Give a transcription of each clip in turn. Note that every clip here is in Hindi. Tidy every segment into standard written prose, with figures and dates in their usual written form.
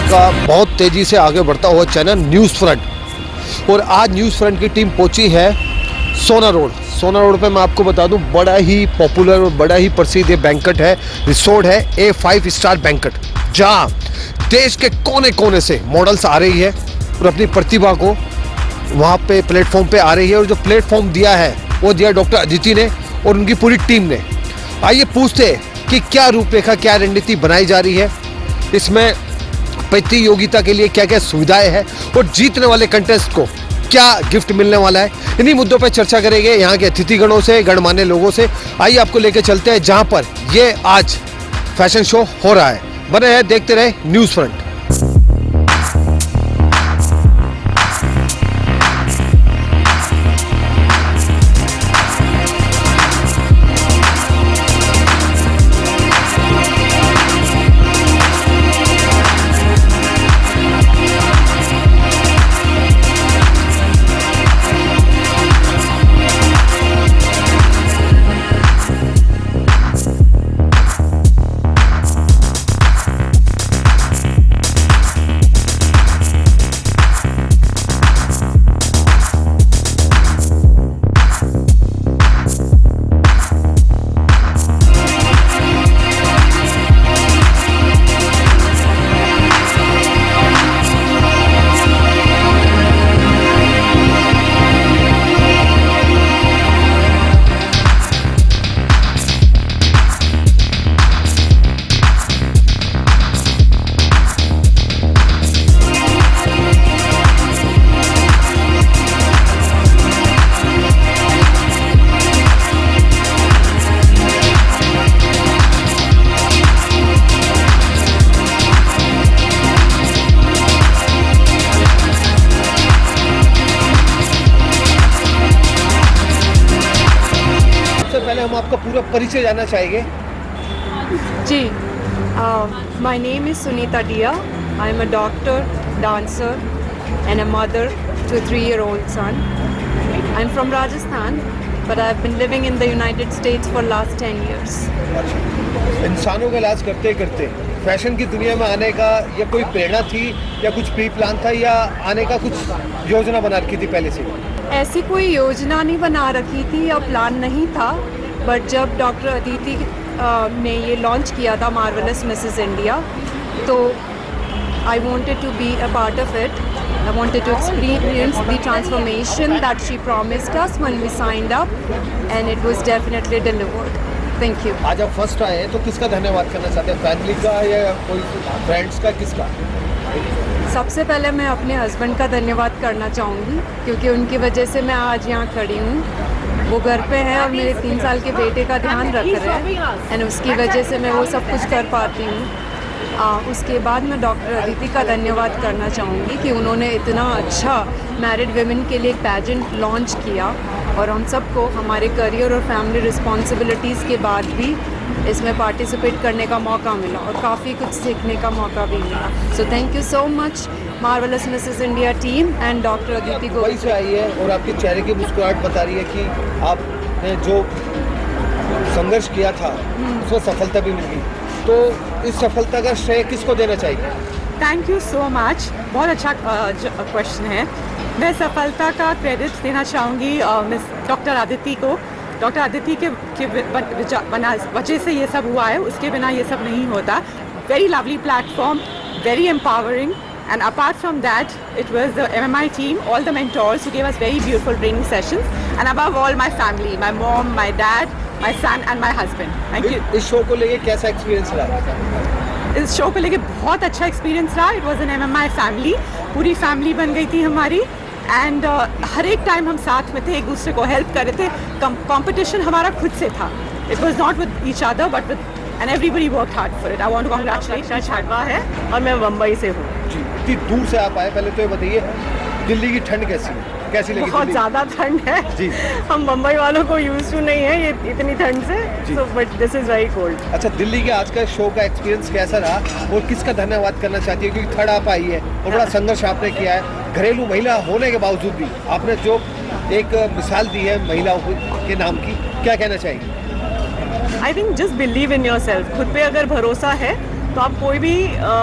का बहुत तेज़ी से आगे बढ़ता हुआ चैनल न्यूज़ फ्रंट। और आज न्यूज़ फ्रंट की टीम पहुंची है सोना रोड पे। मैं आपको बता दूं बड़ा ही पॉपुलर और बड़ा ही प्रसिद्ध ये बैंकेट है, रिसोर्ट है A5 स्टार बैंकेट, जहां देश के कोने कोने से मॉडल्स आ रही है और अपनी प्रतिभा को वहां पे प्लेटफॉर्म पे आ रही है। और जो प्लेटफॉर्म दिया है वो दिया डॉक्टर अदिति ने और उनकी पूरी टीम ने। आइए पूछते हैं कि क्या रूपरेखा, क्या रणनीति बनाई जा रही है, इसमें प्रतियोगिता के लिए क्या क्या सुविधाएं हैं और जीतने वाले कंटेस्ट को क्या गिफ्ट मिलने वाला है। इन्हीं मुद्दों पर चर्चा करेंगे यहाँ के अतिथिगणों से, गणमान्य लोगों से। आइए आपको लेकर चलते हैं जहाँ पर ये आज फैशन शो हो रहा है। बने हैं, देखते रहे न्यूज़ फ्रंट। पहले हम आपका पूरा परिचय जानना चाहेंगे। जी, माय नेम इज़ सुनीता डिया। आई am a doctor, dancer and a mother to a 3-year-old son. I'm from Rajasthan, but I've been living in the United States for last 10 years. इंसानों का इलाज करते करते फैशन की दुनिया में आने का या कोई प्रेरणा थी या कुछ प्री प्लान था या आने का कुछ योजना बना रखी थी पहले से? ऐसी कोई योजना नहीं बना रखी थी या प्लान नहीं था, बट जब डॉक्टर अदिति ने ये लॉन्च किया था मार्वेलस मिसेस इंडिया, तो I wanted to be a part of it. I wanted to experience the transformation that she promised us when we signed up, and it was definitely delivered. Thank you. आज आप फर्स्ट आए हैं तो किसका धन्यवाद करना चाहते हैं? फैमिली का या कोई फ्रेंड्स का, किसका? सबसे पहले मैं अपने हस्बैंड का धन्यवाद करना चाहूँगी, क्योंकि उनकी वजह से मैं आज यहाँ खड़ी हूँ। वो घर पे हैं और मेरे 3 साल के बेटे का ध्यान रख रहे हैं, एंड उसकी वजह से मैं वो सब कुछ कर पाती हूँ। उसके बाद मैं डॉक्टर अदिति का धन्यवाद करना चाहूँगी कि उन्होंने इतना अच्छा मैरिड वेमेन के लिए एक पैजेंट लॉन्च किया और हम सबको हमारे करियर और फैमिली रिस्पॉन्सिबिलिटीज़ के बाद भी इसमें पार्टिसिपेट करने का मौका मिला और काफ़ी कुछ सीखने का मौका भी मिला। So thank you so much marvellous Mrs India team and doctor Aditi को। वही से आई है और आपके चेहरे की मुस्कुराहट बता रही है कि आपने जो संघर्ष किया था उसमें सफलता भी मिली। तो इस सफलता का श्रेय किसको देना चाहिए? Thank you so much. बहुत अच्छा क्वेश्चन है। मैं सफलता का क्रेडिट देना चाहूँगी मिस डॉक्टर अदिति को। डॉक्टर अदिति के वजह से ये सब हुआ है, उसके बिना ये सब नहीं होता। Very lovely platform, very empowering, and apart from that it was the MMI team, all the mentors who gave us very beautiful training sessions, and above all my family, my mom, my dad, my son and my husband. Thank you. इस शो को लेके कैसा एक्सपीरियंस रहा? इस शो को लेके बहुत अच्छा एक्सपीरियंस रहा। It was an MMI family, पूरी फैमिली बन गई थी हमारी, एंड हर एक टाइम हम साथ में थे, एक दूसरे को हेल्प कर रहे थे। कंपटीशन हमारा खुद से था। It was not with each other but with, and everybody work hard for it. I want to congratulate छाटवा है और मैं मुंबई से हूँ। जी, इतनी दूर से आप आए, पहले तो ये बताइए दिल्ली की ठंड कैसी है? कैसी लगी? बहुत ज़्यादा ठंड है जी। हम मुंबई वालों को यूज टू नहीं है ये इतनी ठंड से, so but this is very cold. अच्छा, दिल्ली के आज का शो का एक्सपीरियंस कैसा रहा और किसका धन्यवाद करना चाहती है? क्योंकि थर्ड आप आई है और बड़ा संघर्ष आपने किया है, घरेलू महिला होने के बावजूद भी आपने जो एक मिसाल दी है महिलाओं के नाम की, क्या कहना चाहिए? I think just believe in your self. खुद पे अगर भरोसा है तो आप कोई भी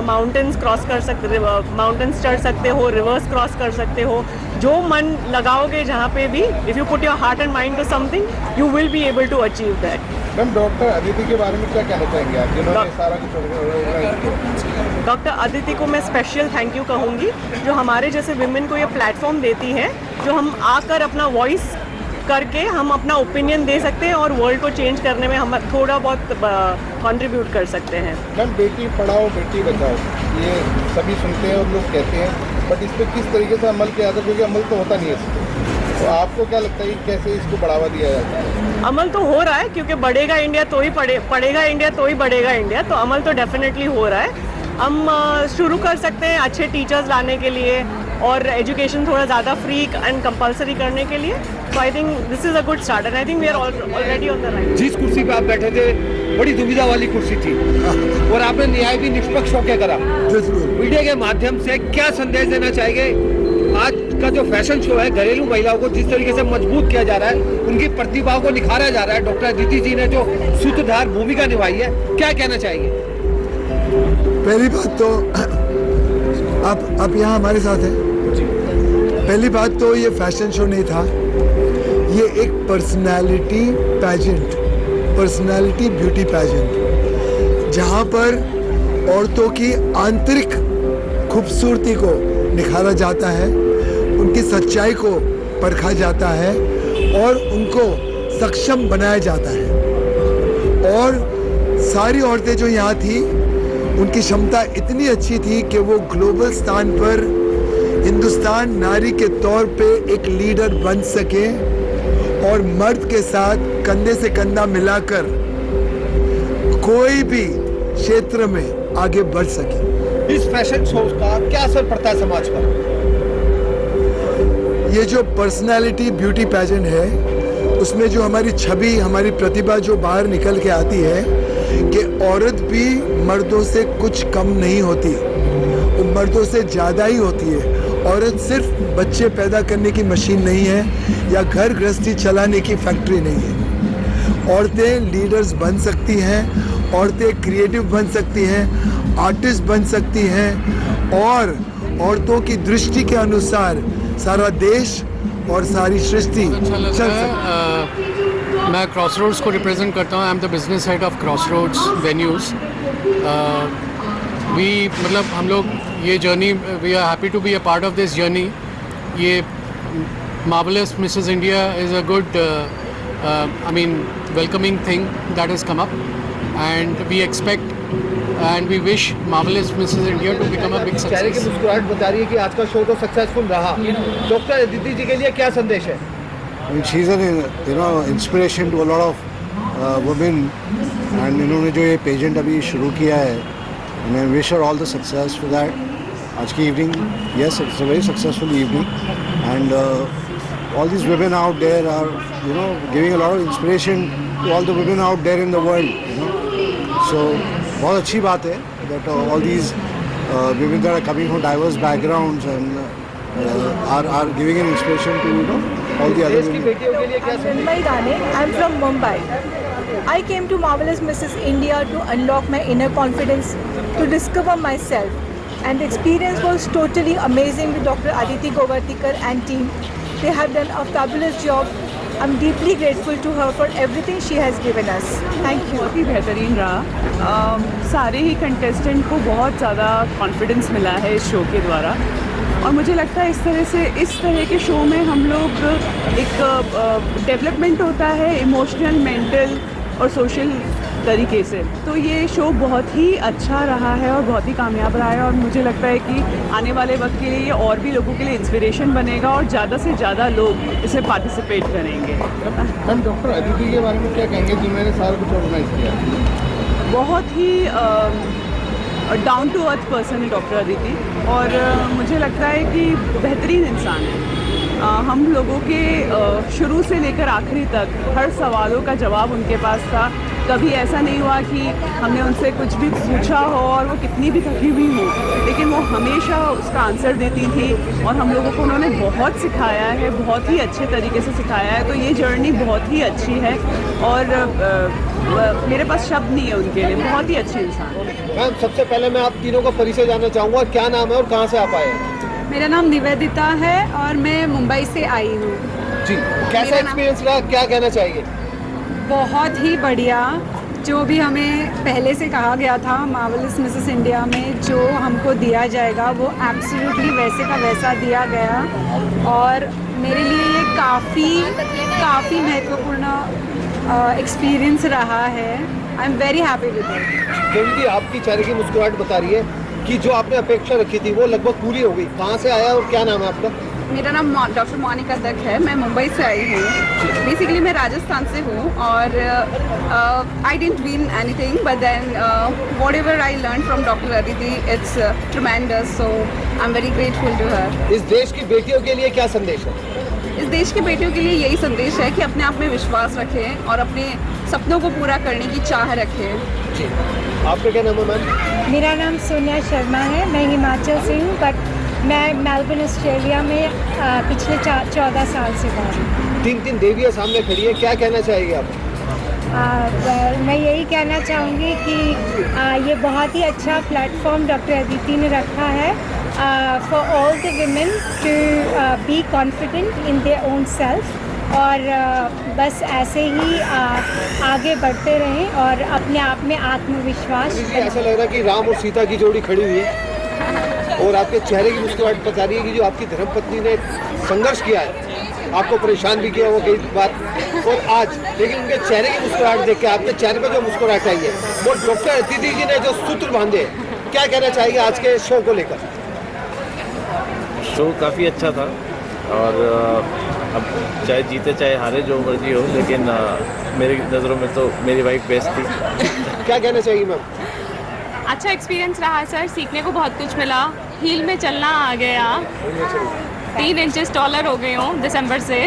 माउंटेन्स क्रॉस कर सकते, माउंटेन्स चढ़ सकते हो, रिवर्स क्रॉस कर सकते हो, जो मन लगाओगे जहाँ पे भी, if you put your heart and mind to something you will be able to achieve that. Ma'am doctor Aditi के बारे में क्या कहना चाहेंगे आप, जिन्होंने सारा कुछ ऑर्गेनाइज किया? डॉक्टर अदिति को मैं स्पेशल थैंक यू कहूँगी, जो हमारे जैसे विमेन को ये प्लेटफॉर्म देती है, जो हम आकर अपना वॉइस करके हम अपना ओपिनियन दे सकते हैं और वर्ल्ड को चेंज करने में हम थोड़ा बहुत कंट्रीब्यूट कर सकते हैं। मैम बेटी पढ़ाओ बेटी बचाओ, ये सभी सुनते हैं और लोग कहते हैं, बट इस पर किस तरीके से अमल किया जाता है, क्योंकि अमल तो होता नहीं है इस पर। तो आपको क्या लगता है कि कैसे इसको बढ़ावा दिया जाता है? अमल तो हो रहा है, क्योंकि बढ़ेगा इंडिया तो ही पढ़ेगा इंडिया तो ही बढ़ेगा इंडिया, तो अमल तो डेफिनेटली हो रहा है। हम शुरू कर सकते हैं अच्छे टीचर्स लाने के लिए और एजुकेशन थोड़ा ज़्यादा फ्री एंड कंपलसरी करने के लिए। तो I think this is a good start and I think we are already on the right. जिस कुर्सी पे आप बैठे थे बड़ी दुविधा वाली कुर्सी थी और आपने न्याय भी निष्पक्ष होकर करा। मीडिया के माध्यम से क्या संदेश देना चाहिए? आज का जो फैशन शो है, घरेलू महिलाओं को जिस तरीके से मजबूत किया जा रहा है, उनकी प्रतिभाओं को निखारा जा रहा है, डॉक्टर अदिति जी ने जो सूत्रधार भूमिका निभाई है, क्या कहना चाहिए? पहली बात तो आप यहाँ हमारे साथ हैं। पहली बात तो ये फैशन शो नहीं था, ये एक personality pageant, personality beauty pageant, जहाँ पर औरतों की आंतरिक खूबसूरती को निखारा जाता है, उनकी सच्चाई को परखा जाता है और उनको सक्षम बनाया जाता है। और सारी औरतें जो यहाँ थी, उनकी क्षमता इतनी अच्छी थी कि वो ग्लोबल स्थान पर हिंदुस्तान नारी के तौर पे एक लीडर बन सके और मर्द के साथ कंधे से कंधा मिलाकर कोई भी क्षेत्र में आगे बढ़ सके। इस फैशन शो का क्या असर पड़ता है समाज पर? ये जो पर्सनालिटी ब्यूटी पैजेंट है, उसमें जो हमारी छवि, हमारी प्रतिभा जो बाहर निकल के आती है कि औरत भी मर्दों से कुछ कम नहीं होती, वो मर्दों से ज़्यादा ही होती है। औरत सिर्फ बच्चे पैदा करने की मशीन नहीं है या घर गृहस्थी चलाने की फैक्ट्री नहीं है। औरतें लीडर्स बन सकती हैं, औरतें क्रिएटिव बन सकती हैं, आर्टिस्ट बन सकती हैं और औरतों की दृष्टि के अनुसार सारा देश और सारी सृष्टि चल सकती है। मैं क्रॉसरोड्स को रिप्रेजेंट करता हूँ। I am the business head of Crossroads Venues. मतलब हम लोग ये journey, we are happy to be a part of this journey. ये Marvellous Mrs India is a good I mean welcoming thing that has come up and we expect and we wish Marvellous Mrs India to become a big चेहरे की सक्सेस। मुस्कुराहट बता रही है कि आज का शो तो सक्सेसफुल रहा। डॉक्टर अदिति जी के लिए क्या संदेश है? She's an inspiration to a lot of women and इन्होंने जो ये पेजेंट अभी शुरू किया है, and I wish her all the success for that. आज की evening, yes, it's a very successful evening and all these women out there are giving a lot of inspiration to all the women out there in the world. So बहुत अच्छी बात है that all these women that are coming from diverse backgrounds and are giving an inspiration to all the other देश की women. बेटियों के लिए क्या I'm संदेश? Mumbai Dane. I'm from Mumbai. I came to Marvelous Mrs. India to unlock my inner confidence, to discover myself. And the experience was totally amazing with Dr. Aditi Govartikar and team. They have done a fabulous job. I'm deeply grateful to her for everything she has given us. Thank you. बहुत ही बेहतरीन रहा। सारे ही कंटेस्टेंट को बहुत ज़्यादा कॉन्फिडेंस मिला है इस शो के द्वारा और मुझे लगता है इस तरह के शो में हम लोग एक डेवलपमेंट होता है इमोशनल, मेंटल और सोशल तरीके से। तो ये शो बहुत ही अच्छा रहा है और बहुत ही कामयाब रहा है और मुझे लगता है कि आने वाले वक्त के लिए ये और भी लोगों के लिए इंस्पिरेशन बनेगा और ज़्यादा से ज़्यादा लोग इसमें पार्टिसिपेट करेंगे। मैम डॉक्टर अदिति के बारे में क्या कहेंगे, जिन्होंने सारा कुछ ऑर्गेनाइज किया? बहुत ही डाउन टू अर्थ पर्सन है डॉक्टर अदिति और मुझे लगता है कि बेहतरीन इंसान है। हम लोगों के शुरू से लेकर आखिरी तक हर सवालों का जवाब उनके पास था। कभी ऐसा नहीं हुआ कि हमने उनसे कुछ भी पूछा हो और वो कितनी भी थकी हुई हो, लेकिन वो हमेशा उसका आंसर देती थी और हम लोगों को उन्होंने बहुत सिखाया है, बहुत ही अच्छे तरीके से सिखाया है। तो ये जर्नी बहुत ही अच्छी है और मेरे पास शब्द नहीं है उनके लिए, बहुत ही अच्छे इंसान हैं। मैम सबसे पहले मैं आप तीनों का परिचय जानना चाहूँगा, क्या नाम है और कहाँ से आप आए हैं? मेरा नाम निवेदिता है और मैं मुंबई से आई हूँ। जी, कैसा एक्सपीरियंस रहा, क्या कहना चाहिए? बहुत ही बढ़िया। जो भी हमें पहले से कहा गया था मार्वेलस मिसेस इंडिया में जो हमको दिया जाएगा वो एब्सोल्युटली वैसे का वैसा दिया गया, और मेरे लिए ये काफ़ी महत्वपूर्ण एक्सपीरियंस रहा है। आई am very happy with it. क्योंकि आपकी चेहरे की मुस्कुराहट बता रही है कि जो आपने अपेक्षा रखी थी वो लगभग पूरी हो गई। कहाँ से आया और क्या नाम है आपका? मेरा नाम डॉक्टर मोनिका दत्त है, मैं मुंबई से आई हूँ। बेसिकली मैं राजस्थान से हूँ और I didn't win anything, but then whatever I learn from doctor Aditi it's tremendous, so I am very grateful to her. इस देश की बेटियों के लिए क्या संदेश है? इस देश की बेटियों के लिए यही संदेश है कि अपने आप में विश्वास रखें और अपने सपनों को पूरा करने की चाह रखें। जी, आपका क्या नाम है मैम? मेरा नाम सोनिया शर्मा है, मैं हिमाचल से हूँ, बट मैं मेलबर्न ऑस्ट्रेलिया में पिछले 14 साल से हूँ। तीन देवियाँ सामने खड़ी है, क्या कहना चाहेंगे आप? मैं यही कहना चाहूँगी कि ये बहुत ही अच्छा प्लेटफॉर्म डॉक्टर अदिति ने रखा है for all the women to be confident in their own self, और बस ऐसे ही आगे बढ़ते रहें और अपने आप में आत्मविश्वास। ऐसा लग रहा है कि राम और सीता की जोड़ी खड़ी हुई है और आपके चेहरे की मुस्कुराहट बता रही है कि जो आपकी धर्मपत्नी ने संघर्ष किया है, आपको परेशान भी किया वो कई बार, और आज लेकिन उनके चेहरे की मुस्कुराहट देख के आपके चेहरे पर जो मुस्कुराहट आई है वो डॉक्टर अदिति जी ने जो सूत्र बांधे, क्या कहना चाहिए आज के शो को लेकर? शो काफ़ी अच्छा था और अब चाहे जीते चाहे हारे जो मर्जी हो, लेकिन मेरी नज़रों में तो मेरी वाइफ बेस्ट थी। क्या कहना चाहिए मैम? अच्छा एक्सपीरियंस रहा सर, सीखने को बहुत कुछ मिला। हील में चलना आ गया, 3 इंचेस टॉलर हो गई हूँ दिसंबर से,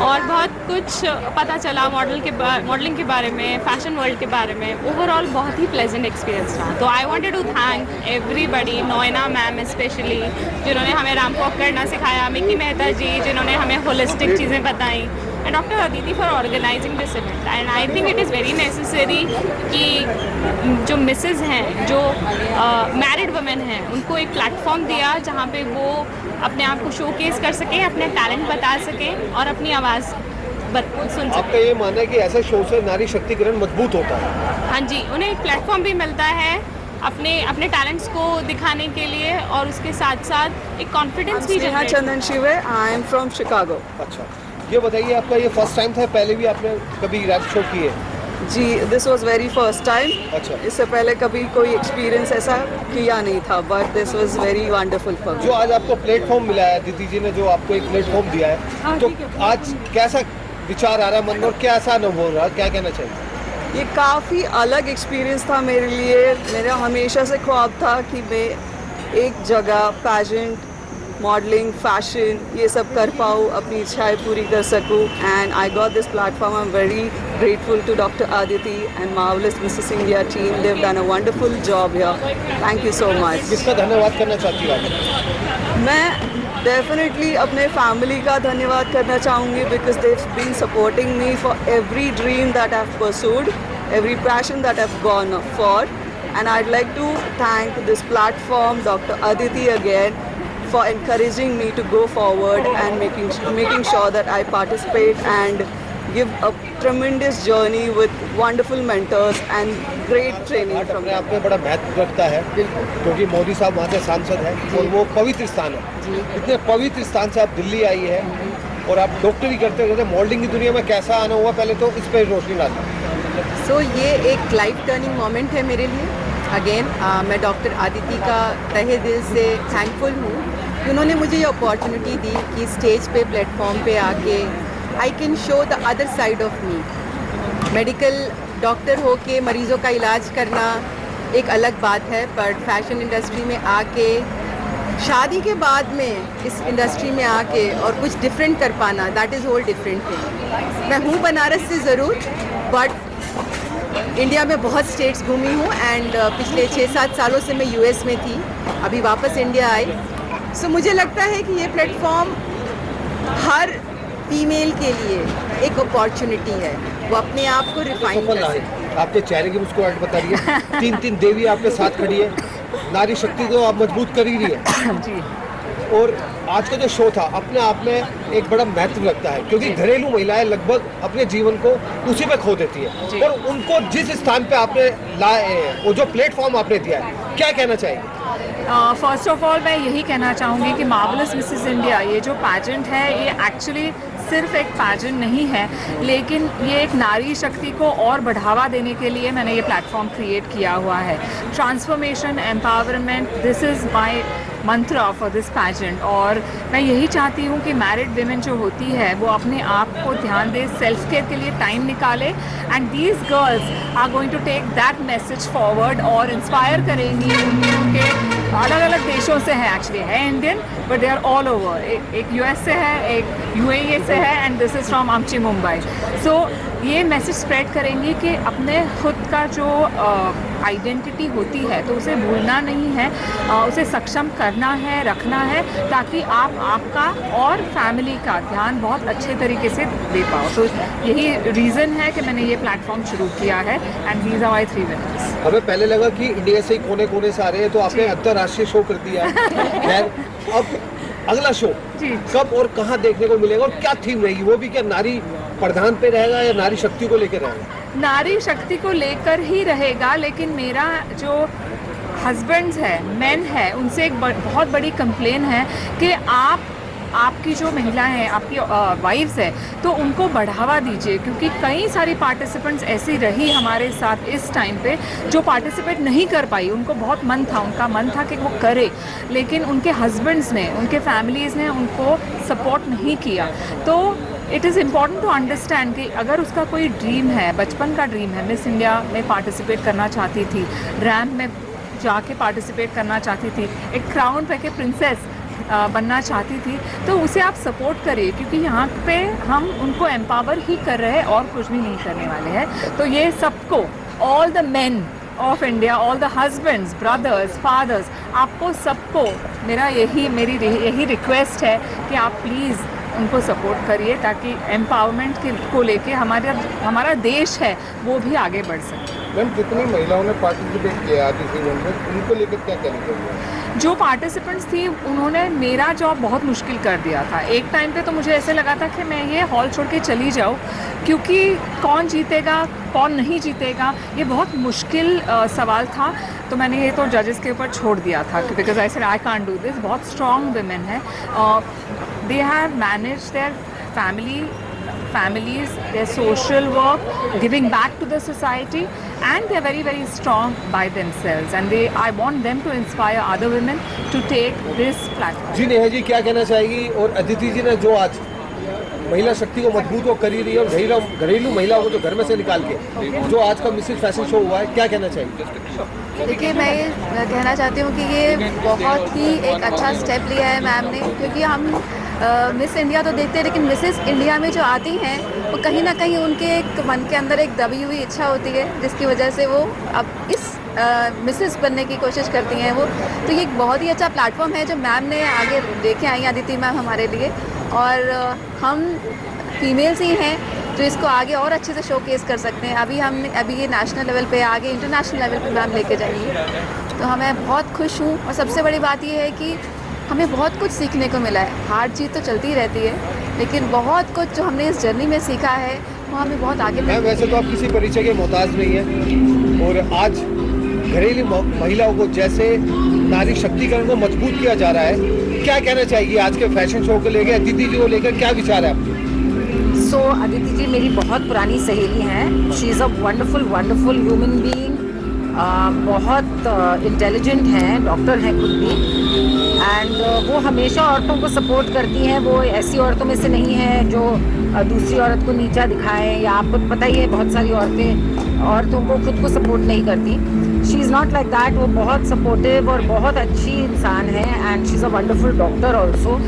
और बहुत कुछ पता चला मॉडलिंग के बारे में, फैशन वर्ल्ड के बारे में। ओवरऑल बहुत ही प्लेजेंट एक्सपीरियंस रहा। तो I wanted to thank everybody, Noena ma'am specially जिन्होंने हमें रैंप वॉक करना सिखाया, मिकी मेहता जी जिन्होंने हमें होलिस्टिक चीज़ें बताई, and doctor Aditi for organizing this event. And I think it is very necessary कि जो मिसेज हैं, जो मैरिड वुमेन हैं, उनको एक प्लेटफॉर्म दिया जहाँ पे वो अपने आप को शोकेस कर सकें, अपने टैलेंट बता सकें और अपनी आवाज़ सुन सकें। आपका ये मानना है कि ऐसे शो से नारी शक्तिकरण मजबूत होता है? हाँ जी, उन्हें एक प्लेटफॉर्म भी मिलता है अपने टैलेंट्स को दिखाने के लिए, और उसके साथ साथ एक कॉन्फिडेंस भी। चंदन शिवे, आई एम फ्रॉम शिकागो। अच्छा, ये बताइए आपका ये फर्स्ट टाइम था, पहले भी आपने कभी रैप शो किए? जी, this was very first time. अच्छा, इससे पहले कभी कोई एक्सपीरियंस ऐसा किया नहीं था, but this was very wonderful for me. जो आज आपको प्लेटफॉर्म मिला है, दीदी जी ने जो आपको एक प्लेटफॉर्म दिया है, तो आज कैसा विचार आ रहा है मन में और कैसा अनुभव हो रहा है, क्या कहना चाहिए? ये काफ़ी अलग एक्सपीरियंस था मेरे लिए। मेरा हमेशा से ख्वाब था कि मैं एक जगह पैजेंट, मॉडलिंग, फैशन ये सब कर पाऊँ, अपनी इच्छाएं पूरी कर सकूँ, and I got this platform. I am very grateful to Dr. Aditi and Marvelous Mrs. India team. They've done a wonderful job here. Thank you so much. किसका धन्यवाद करना चाहती हूँ आप? मैं डेफिनेटली अपने फैमिली का धन्यवाद करना चाहूँगी, because they've been supporting me for every dream that I've pursued, every passion that I've gone for, and I'd like to thank this platform, Dr. Aditi again, for encouraging me to go forward and making sure that I participate and give a tremendous journey with wonderful mentors and great training from अपने आप में बड़ा महत्व रखता है, क्योंकि मोदी साहब वहाँ से सांसद हैं और वो पवित्र स्थान है। इतने पवित्र स्थान से आप दिल्ली आई है और आप डॉक्टरी करते रहते, मॉडलिंग की दुनिया में कैसा आना हुआ, पहले तो इस पर रोशनी डालना। सो ये एक लाइफ टर्निंग मोमेंट है मेरे लिए। अगेन मैं डॉक्टर आदिति का तहे दिल से थैंकफुल हूँ कि उन्होंने मुझे ये अपॉर्चुनिटी दी कि स्टेज पे, प्लेटफॉर्म पे आके I can show the other side of me. Medical doctor हो के मरीज़ों का इलाज करना एक अलग बात है, पर फैशन इंडस्ट्री में आके, शादी के बाद में इस इंडस्ट्री में आके और कुछ डिफरेंट कर पाना, that is whole different thing. मैं हूँ बनारस से ज़रूर, बट इंडिया में बहुत स्टेट्स घूमी हूँ, एंड पिछले 6-7 सालों से मैं यूएस में थी, अभी वापस इंडिया आई। सो मुझे लगता है कि ये प्लेटफॉर्म हर फीमेल के लिए एक अपॉर्चुनिटी है। वो अपने आप को रिफाइन सफल कर रहे सके। आपके चेहरे की मुस्कुराहट बता रही है। 3 देवी आपके साथ खड़ी है, नारी शक्ति को आप मजबूत कर ही रही है जी। और आज का जो शो था अपने आप में एक बड़ा महत्व लगता है, क्योंकि घरेलू महिलाएं लगभग अपने जीवन को उसी में खो देती है, और उनको जिस स्थान पे आपने लाए, वो जो प्लेटफॉर्म आपने दिया है, क्या कहना चाहिए? फर्स्ट ऑफ ऑल मैं यही कहना चाहूँगी कि मार्वलस मिसेस इंडिया ये जो पैजेंट है ये एक्चुअली सिर्फ एक पैजेंट नहीं है, लेकिन ये एक नारी शक्ति को और बढ़ावा देने के लिए मैंने ये प्लेटफॉर्म क्रिएट किया हुआ है। Transformation, empowerment, this is my Mantra for this pageant. और मैं यही चाहती हूँ कि मैरिड विमेन जो होती है वो अपने आप को ध्यान दे, सेल्फ केयर के लिए टाइम निकाले, and these girls are going to take that message forward और इंस्पायर करेंगी। उनके अलग अलग देशों से हैं, एक्चुअली है Indian but they are all over. एक यूएस से है, एक यूएई से है, एंड दिस इज़ फ्रॉम अमची मुंबई। सो ये मैसेज स्प्रेड करेंगी कि अपने खुद का जो आइडेंटिटी होती है तो उसे भूलना नहीं है, उसे सक्षम करना है, रखना है, ताकि आप आपका और फैमिली का ध्यान बहुत अच्छे तरीके से दे पाओ। तो यही रीज़न है कि मैंने ये प्लेटफॉर्म शुरू किया है, and these are my 3 winners. हमें पहले लगा कि इंडिया से ही कोने कोने से आ रहे हैं, तो आपने अंतर्राष्ट्रीय शो कर दिया है। खैर, अब अगला शो कब और कहाँ देखने को मिलेगा, और क्या थीम रहेगी? वो भी क्या नारी प्रधान पे रहेगा या नारी शक्ति को लेकर रहेगा? नारी शक्ति को लेकर ही रहेगा, लेकिन मेरा जो हस्बैंड्स है, मेन है, उनसे एक बहुत बड़ी कंप्लेन है कि आपकी जो महिलाएं हैं, आपकी वाइफ्स है, तो उनको बढ़ावा दीजिए, क्योंकि कई सारी पार्टिसिपेंट्स ऐसी रही हमारे साथ इस टाइम पे जो पार्टिसिपेट नहीं कर पाई। उनको बहुत मन था, उनका मन था कि वो करे, लेकिन उनके हस्बैंड्स ने, उनके फैमिलीज़ ने उनको सपोर्ट नहीं किया। तो it is important to understand कि अगर उसका कोई ड्रीम है, बचपन का ड्रीम है, मिस इंडिया में पार्टिसिपेट करना चाहती थी, रैंप में जाके पार्टिसिपेट करना चाहती थी, एक क्राउन पे के प्रिंसेस बनना चाहती थी, तो उसे आप सपोर्ट करिए, क्योंकि यहाँ पे हम उनको एम्पावर ही कर रहे हैं और कुछ भी नहीं करने वाले हैं। तो ये सबको, all the men of India, all the husbands, brothers, fathers, आपको सबको मेरी यही रिक्वेस्ट है कि आप प्लीज़ उनको सपोर्ट करिए, ताकि एम्पावरमेंट को लेके हमारा देश है वो भी आगे बढ़ सके। मैम, कितनी महिलाओं ने पार्टिसिपेट किया आज इस इवेंट में, उनको लेकर क्या कहना चाहिए? जो पार्टिसिपेंट्स थी उन्होंने मेरा जॉब बहुत मुश्किल कर दिया था। एक टाइम पे तो मुझे ऐसे लगा था कि मैं ये हॉल छोड़ के चली जाऊँ, क्योंकि कौन जीतेगा कौन नहीं जीतेगा ये बहुत मुश्किल सवाल था। तो मैंने ये तो जजेस के ऊपर छोड़ दिया था, because I said I can't do this. बहुत स्ट्रॉन्ग वुमेन है, they have manage there families, their social work, giving back to the society, and they are very, very strong by themselves, and I want them to inspire other women to take this platform. जी नेहा जी, क्या कहना चाहेगी? और अदिति जी ने जो आज महिला शक्ति को मजबूत वो कर ही रही है, और घरेलू महिलाओं को जो घर में से निकाल के जो आज का मिसेस फैशन शो हुआ है, क्या कहना चाहिए? देखिए, मैं ये कहना चाहती हूँ कि ये बहुत ही एक अच्छा स्टेप लिया है मैम ने, क्योंकि हम मिस इंडिया तो देखते हैं, लेकिन मिसेस इंडिया में जो आती हैं वो कहीं ना कहीं उनके एक मन के अंदर एक दबी हुई इच्छा होती है, जिसकी वजह से वो अब इस मिसेस बनने की कोशिश करती हैं वो। तो ये एक बहुत ही अच्छा प्लेटफॉर्म है जो मैम ने आगे लेके आई, अदिति मैम हमारे लिए, और हम फीमेल्स ही हैं जो इसको आगे और अच्छे से शोकेस कर सकते हैं। अभी ये नेशनल लेवल पे, आगे इंटरनेशनल लेवल पे मैम लेके जाएंगे, तो हमें बहुत खुश हूँ। और सबसे बड़ी बात ये है कि हमें बहुत कुछ सीखने को मिला है। हार जीत तो चलती ही रहती है, लेकिन बहुत कुछ जो हमने इस जर्नी में सीखा है वो हमें बहुत आगे मैम, वैसे तो आप किसी परिचय के मोहताज नहीं हैं, और आज घरेलू महिलाओं को जैसे नारी शक्तिकरण को मजबूत किया जा रहा है, क्या कहना चाहिए आज के फैशन शो को लेकर, अदिति जी को लेकर क्या विचार है आपके? अदिति जी मेरी बहुत पुरानी सहेली हैं। She is a wonderful human being, बहुत इंटेलिजेंट हैं, डॉक्टर हैं खुद भी, एंड वो हमेशा औरतों को सपोर्ट करती हैं। वो ऐसी औरतों में से नहीं है जो दूसरी औरत को नीचा दिखाएं, या आपको पता ही है बहुत सारी औरतों को खुद को सपोर्ट नहीं करती। She is not like that, वो बहुत सपोर्टिव और बहुत अच्छी इंसान है, and she is a wonderful doctor also.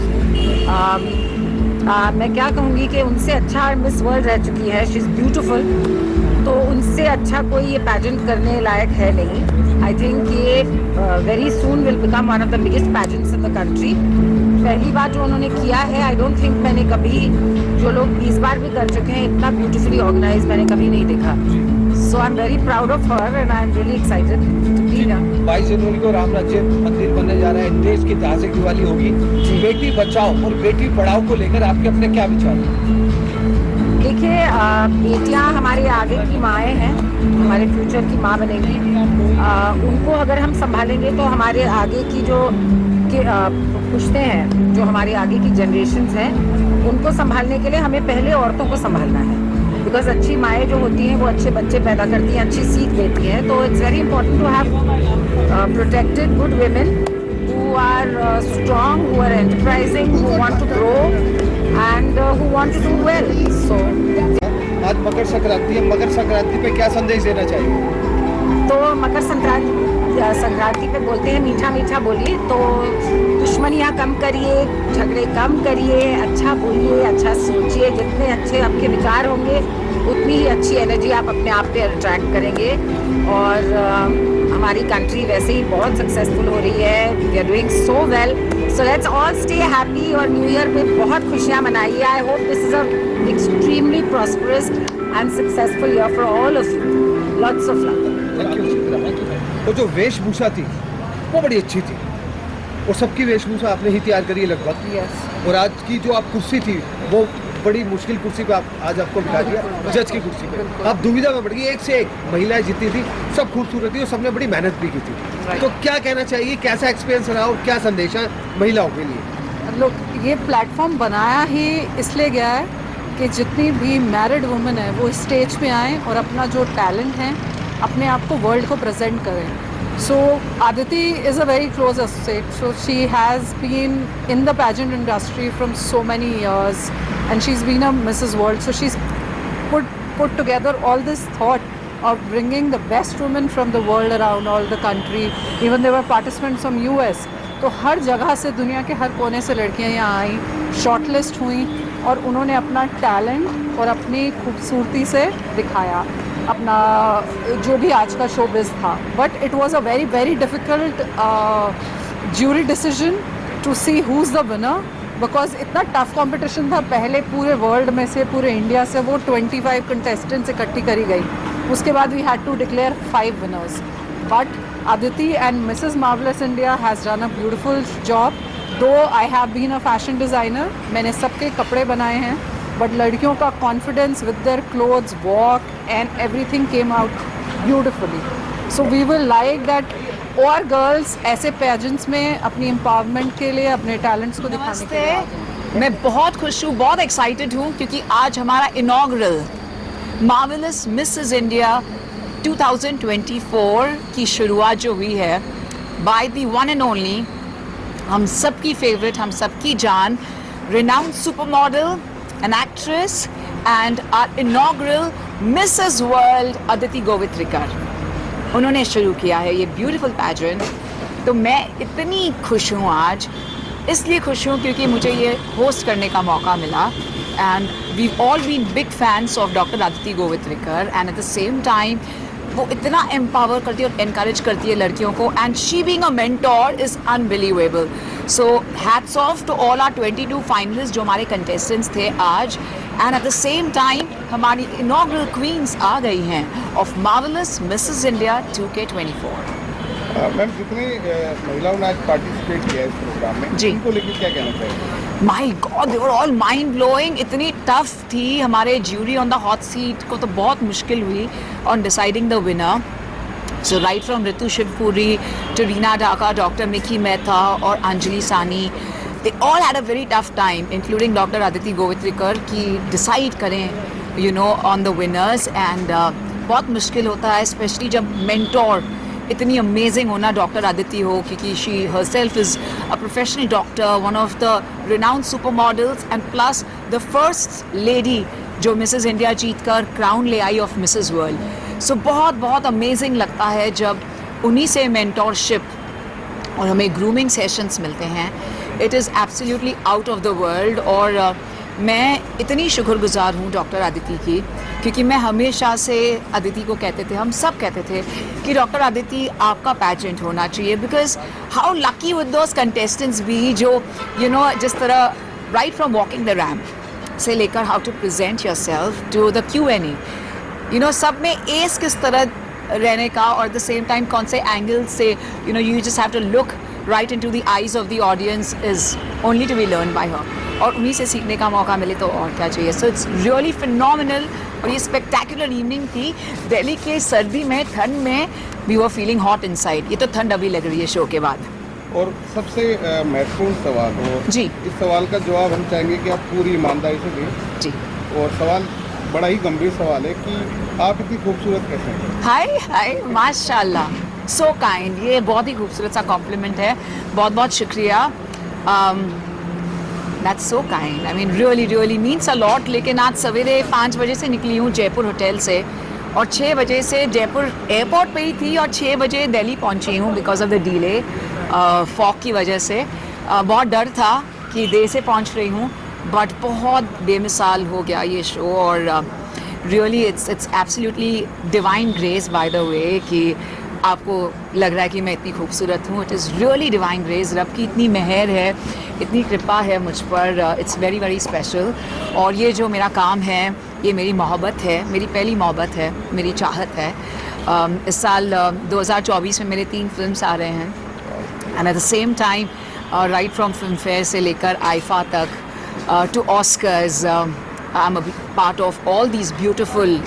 मैं क्या कहूँगी कि उनसे अच्छा मिस वर्ल्ड रह चुकी है, शी इज़ ब्यूटिफुल, तो उनसे इससे अच्छा कोई ये पैजेंट करने लायक है नहीं। आई थिंक ये very soon will become one of the biggest pageants in the country. पहली बार जो उन्होंने किया है, आई डोंट थिंक मैंने कभी, जो लोग इस बार भी कर चुके हैं, इतना ब्यूटीफुली ऑर्गेनाइज मैंने कभी नहीं देखा। So I am very proud of her and I am really excited to be here. 22 जनवरी को राम राज्य मंदिर बनने जा रहा है, देश की ऐतिहासिक दिवाली होगी। बेटी बचाओ और बेटी पढ़ाओ को लेकर आपके अपने क्या विचार हैं? देखिए, बेटियां हमारे आगे की माएँ हैं, हमारे फ्यूचर की माँ बनेंगी। उनको अगर हम संभालेंगे तो हमारे आगे की जो पुश्ते हैं, जो हमारे आगे की जनरेशन्स हैं, उनको संभालने के लिए हमें पहले औरतों को संभालना है। बिकॉज अच्छी माएँ जो होती हैं वो अच्छे बच्चे पैदा करती हैं, अच्छी सीख देती हैं। तो it's very important to have protected good women who are strong, who are enterprising, who want to grow and who want to do well. So आज मकर संक्रांति है, मकर संक्रांति पे क्या संदेश देना चाहिए? तो मकर संक्रांति पे बोलते हैं मीठा मीठा बोलिए, तो दुश्मनियाँ कम करिए, झगड़े कम करिए, अच्छा बोलिए, अच्छा सोचिए। जितने अच्छे आपके विचार होंगे उतनी ही अच्छी एनर्जी आप अपने आप पे अट्रैक्ट करेंगे। और हमारी कंट्री वैसे ही बहुत सक्सेसफुल हो रही है, we are doing so well. So let's all stay happy और न्यू ईयर में बहुत खुशियाँ मनाइए। I hope this is a extremely prosperous and successful year for all of you. Lots of love. Thank you. वो जो वेशभूषा थी वो बड़ी अच्छी थी, और सबकी वेशभूषा आपने ही तैयार करी है लगभग। यस। और आज की जो आप कुर्सी थी वो बड़ी मुश्किल कुर्सी पे आज आपको बिठा दिया, जज की कुर्सी पे। आप दुविधा में पड़ गई, एक से एक महिलाएं जितनी थी सब खूबसूरत थी और सबने बड़ी मेहनत भी की थी। तो क्या कहना चाहिए, कैसा एक्सपीरियंस रहा और क्या संदेश है महिलाओं के लिए? लोग ये प्लेटफॉर्म बनाया ही इसलिए गया है कि जितनी भी मैरिड वुमेन है वो स्टेज पे आएँ और अपना जो टैलेंट है अपने आप को वर्ल्ड को प्रेजेंट करें। So Aditi is a very close associate. So she has been in the pageant industry from so many years, and she's been a Mrs. World. So she's put together all this thought of bringing the best women from the world around all the country. Even there were participants from US. तो हर जगह से, दुनिया के हर कोने से लड़कियां यहाँ आई, शॉर्टलिस्ट हुई और उन्होंने अपना टैलेंट और अपनी खूबसूरती से दिखाया अपना जो भी आज का शोबिज़ था। But it was a very very difficult jury decision to see who is the winner, because इतना टफ कंपटीशन था। पहले पूरे वर्ल्ड में से, पूरे इंडिया से वो 25 कंटेस्टेंट्स इकट्ठी करी गई। उसके बाद we had to declare 5 winners. But Aditi and Mrs. Marvelous India has done a beautiful job. Though I have been a fashion designer, मैंने सबके कपड़े बनाए हैं, but लड़कियों का confidence with their clothes, walk and everything came out beautifully. So we will like that और girls ऐसे pageants में अपनी empowerment के लिए अपने talents को दिखाने के लिए। मैं बहुत खुश हूँ, बहुत excited हूँ क्योंकि आज हमारा inaugural Marvelous Mrs. India 2024 की शुरुआत जो हुई है by the one and only, हम सबकी फेवरेट, हम सबकी जान, renowned supermodel, an actress and our inaugural Mrs. World Aditi Govitrekar. उन्होंने शुरू किया है ये ब्यूटीफुल पैजेंट। तो मैं इतनी खुश हूँ आज, इसलिए खुश हूँ क्योंकि मुझे ये होस्ट करने का मौका मिला। And we all been big fans of doctor Aditi Govitrikar, and at the same time वो इतना एम्पावर करती है और इनकरेज करती है लड़कियों को, and she being a mentor is unbelievable. So hats off to all our 22 finalist जो हमारे कंटेस्टेंट्स थे आज, and at the same time हमारी इनॉग्रल क्वींस आ गई हैं of marvellous Mrs India 2K24। मैम, जितनी महिलाओं ने आज पार्टिसिपेट किया इस प्रोग्राम में, जी, इनको लेकर क्या कहना चाहिए? माई God, they were all mind blowing. इतनी टफ थी, हमारे jury on the hot seat को तो बहुत मुश्किल हुई on deciding the winner. So right from Ritu Shivpuri to Reena Dhaka, doctor Mickey Mehta और अंजलि सानी, they all had a very tough time including doctor Aditi गोवित्रेकर की डिसाइड करें you know on the winners. And बहुत मुश्किल होता है, स्पेशली जब मेंटोर इतनी अमेजिंग होना डॉक्टर आदिति हो, क्योंकि she herself is a professional doctor, one of the renowned super models, and plus the first lady जो मिसेस इंडिया जीत कर क्राउन ले आई ऑफ मिसेस वर्ल्ड। सो बहुत बहुत अमेजिंग लगता है जब उन्हीं से मेंटोरशिप और हमें ग्रूमिंग सेशंस मिलते हैं। It is absolutely out of the world. और मैं इतनी शुक्रगुजार हूँ डॉक्टर अदिति की, क्योंकि मैं हमेशा से अदिति को कहते थे, हम सब कहते थे कि डॉक्टर अदिति आपका पैजेंट होना चाहिए, because how lucky would those contestants be जो जिस तरह right from walking the ramp से लेकर how to present your self to the Q&A, सब में एस किस तरह रहने का, और द सेम टाइम कौन से एंगल से you just have to look right into the eyes of the audience is only to be learned by her, और उन्हीं से सीखने का मौका मिले तो और क्या चाहिए. सो इट्स रियली फिनोमिनल, और ये स्पेक्टेकुलर इवनिंग थी. दिल्ली के सर्दी में, ठंड में, we were feeling hot inside. ये तो ठंड अभी लग रही है शो के बाद. और सबसे महत्वपूर्ण सवाल हो जी, इस सवाल का जवाब हम चाहेंगे कि आप पूरी ईमानदारी से दें. जी. और सवाल बड़ा ही गंभीर सवाल है कि आप इतनी खूबसूरत कैसे हैं? हाय हाय माशाल्लाह, सो काइंड. ये बहुत ही खूबसूरत सा कॉम्प्लीमेंट है, बहुत बहुत शुक्रिया. That's so kind. I mean really means a lot. लेकिन आज सवेरे 5 बजे से निकली हूँ जयपुर होटल से, और 6 बजे से जयपुर एयरपोर्ट पे ही थी, और 6 बजे दिल्ली पहुँची हूँ because of the delay, fog की वजह से. बहुत डर था कि देर से पहुँच रही हूँ, बट बहुत बेमिसाल हो गया ये शो. और really it's absolutely divine grace by the way, कि आपको लग रहा है कि मैं इतनी खूबसूरत हूँ. It is really divine grace. रब की इतनी मेहर है, इतनी कृपा है मुझ पर. It's very very special. और ये जो मेरा काम है, ये मेरी मोहब्बत है, मेरी पहली मोहब्बत है, मेरी चाहत है. इस साल 2024 में मेरे 3 फिल्म्स आ रहे हैं, and at the same time right from Filmfare से लेकर आईफा तक to Oscars, I am a part of all these beautiful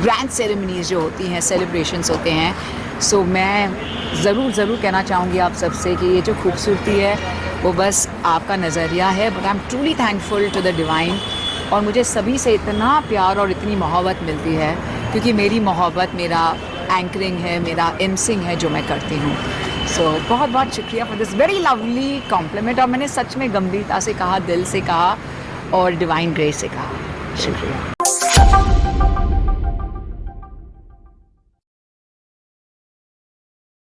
grand ceremonies जो होती हैं, सेलिब्रेशंस होते हैं. सो मैं ज़रूर कहना चाहूँगी आप सबसे कि ये जो खूबसूरती है वो बस आपका नज़रिया है, but I am truly thankful to the divine. और मुझे सभी से इतना प्यार और इतनी मोहब्बत मिलती है, क्योंकि मेरी मोहब्बत मेरा एंकरिंग है, मेरा एमसिंग है जो मैं करती हूँ. सो बहुत बहुत शुक्रिया for this very lovely complement. और मैंने सच में गंभीरता से कहा, दिल से कहा, और डिवाइन ग्रेस से कहा. शुक्रिया.